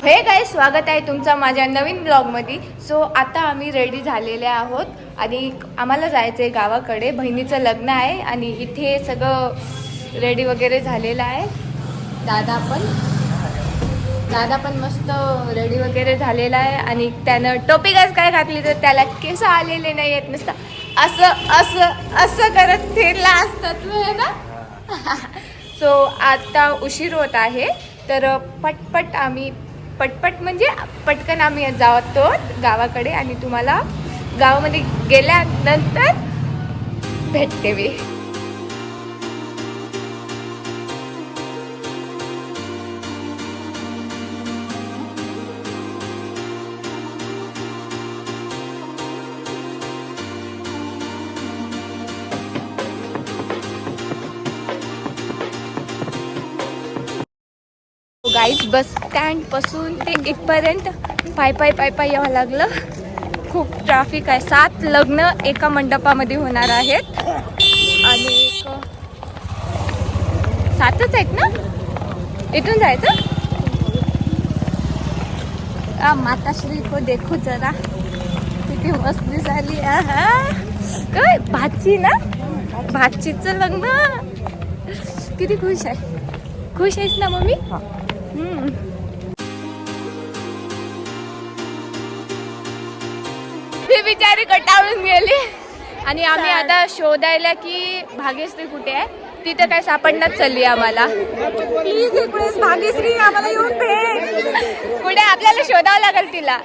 Hey guys, स्वागत आहे तुमचं माझ्या नवीन ब्लॉगमध्ये. सो आता आम्ही रेडी झालेले आहोत आणि आम्हाला जायचं आहे गावाकडे. बहिणीचं लग्न आहे आणि इथे सगळं रेडी वगैरे झालेलं आहे. दादा पण मस्त रेडी वगैरे झालेला आहे आणि त्यानं टोपी काय घातली तर त्याला केस आलेले नाही आहेत, नुसतं असं असं असं करत फिरला असतात ना. सो आता उशीर होत आहे तर पटपट म्हणजे पटकन आम्ही जातो गावाकडे आणि तुम्हाला गावामध्ये गेल्यानंतर भेटते मी. गाईज, बस स्टँड पासून ते इथपर्यंत पाय यावं लागलं. खूप ट्रॅफिक आहे. 7 लग्न एका मंडपामध्ये होणार आहेत आणि 7च आहेत ना. इथून जायचं. माताश्री को देखो जरा, किती मस्त दिसाली. काय भाची ना, भाचीचं लग्न. किती खुश आहे. खुश आहेस ना मम्मी? ती बिचारी कटाळून गेली आणि आम्ही आता शोधायला की भाग्यश्री कुठे आहे. तिथं काय सापडण्यात चालली आम्हाला. प्लीज एक वेळेस भाग्यश्री आम्हाला येऊन भेट. कुठे आपल्याला शोधावं लागेल तिला.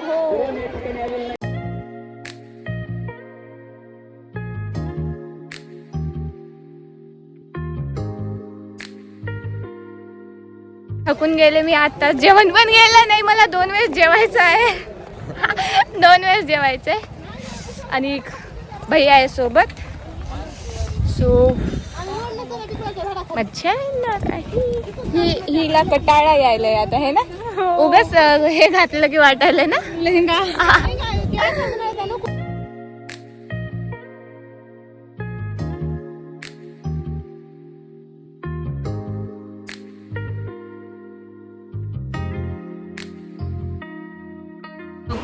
थकून गेले मी आता. जेवण पण गेलं नाही. मला 2 वेळेस जेवायचं आहे. 2 वेळेस जेवायचंय आणि भैया आहे सोबत. सो मच्छा ना काही हिला कटाळा यायलाय आता है ना. उगाच हे घातलं की वाटायला ना लेहंगा.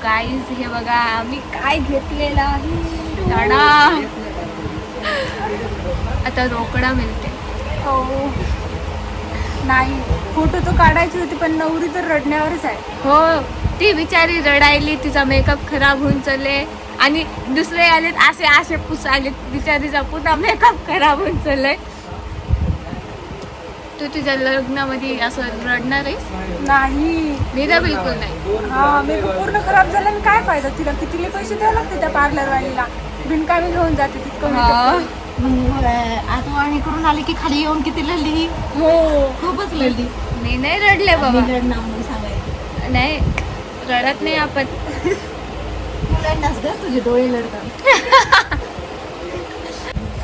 गाईज, हे बघा आम्ही काय घेतलेला आहे. आता रोकडा मिळते. हो नाही, फोटो तर काढायची होती पण नवरी तर रडण्यावरच आहे. हो, ती बिचारी रडायली. तिचा मेकअप खराब होऊन चालले आणि दुसरे आलेत असे पुसालेत. बिचारीचा पुन्हा मेकअप खराब होऊन चाललंय. तू तुझ्या लग्नामध्ये असं रडणार आहेस? नाही, मी तर बिलकुल नाही. हा, मेकअप पूर्ण खराब झाला आणि काय फायदा. तिला कितीले पैसे द्यावे लागते त्या पार्लरवालीला. बिनकामी घेऊन जाते तितकं. आठवणी करून आली की खाली येऊन किती लढली. हो, खूपच लढली. मी नाही रडले बाबा. सांगायचं नाही, रडत नाही आपण. मुलांनाच ग तुझे डोळे लढतात.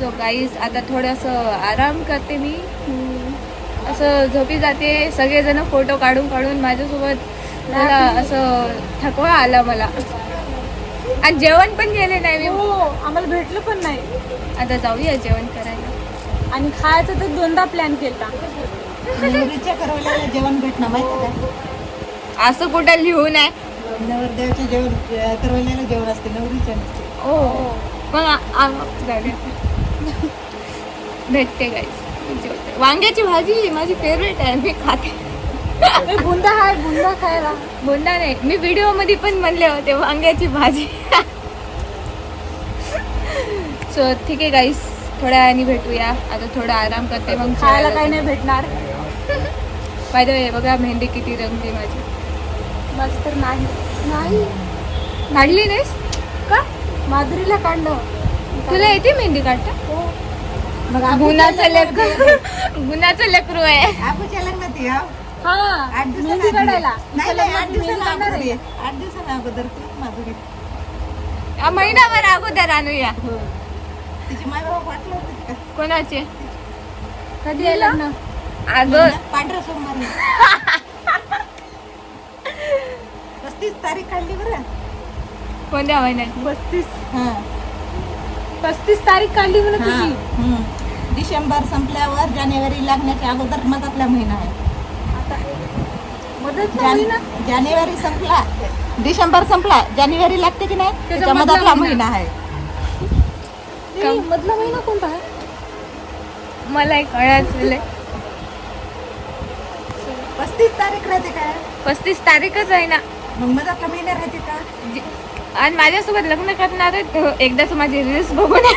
सो गाईज, आता थोडंसं आराम करते मी. असं झोपी जाते. सगळेजण फोटो काढून माझ्यासोबत मला असं थकवा आला मला. आणि जेवण पण गेले नाही मी. हो, आम्हाला भेटलं पण नाही. आता जाऊया जेवण करायला. आणि खायचं तर 2दा प्लॅन केला. नवरीच्या करवल्याला जेवण भेटणं माहिती का? असं कुठं लिहून आहे? नवरदेवाचे जेवण करवल्याला जेवण असते, नवरीच्या नसते. हो, मग भेटते गाईज. जेवते. वांग्याची भाजी माझी फेवरेट आहे. मी खाते. बुंदा आहे, बुंदा खायला. बोलणार नाही, मी व्हिडिओ मध्ये पण म्हणले होते वांग्याची भाजी. सो ठीक आहे गाईस, थोड्या वेळाने भेटूया. आता थोडा आराम करते, मग खायला काही नाही भेटणार. बाय द वे, बघा मेहंदी किती रंगली माझी. बस तर नाही काढली नाहीस का? माधुरीला काढलं. तुला येते मेहंदी काढता? हो. मग गुणाचं लेकरू आहे. आपूच्या लग्नात या. हा, 8 मेहंदी काढायला. 8 दिवसांना अगोदर तू माधुरी. महिनाभर अगोदर आणूया. तिची माय बाबा वाटलं होतं का? कोणाचे? कधी आहे लग्न? अगं, पांढरा सोमवार 35 तारीख काढली बरं. कोणत्या महिन्यात? 35 तारीख काढली म्हणून तुझी. डिसेंबर संपल्यावर जानेवारी लागण्याच्या अगोदर मधातला महिना आहे. मदत नाही ना. जानेवारी संपला, डिसेंबर संपला, जानेवारी लागते की नाही, त्याच्या मधातला महिना आहे. नाही, मधला महिना कोणता आहे? मला एक कळायचं 35 तारीख राहते काय, 35 तारीखच आहे ना. मग मधातला महिना राहते का? आणि माझ्यासोबत लग्न करणार आहेत. एकदाच माझी रील्स बघून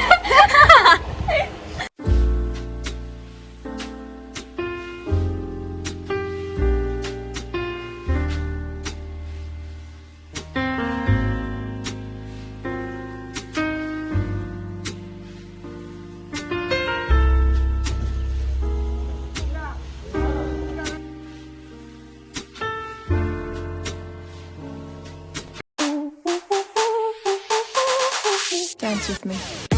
Dance with me.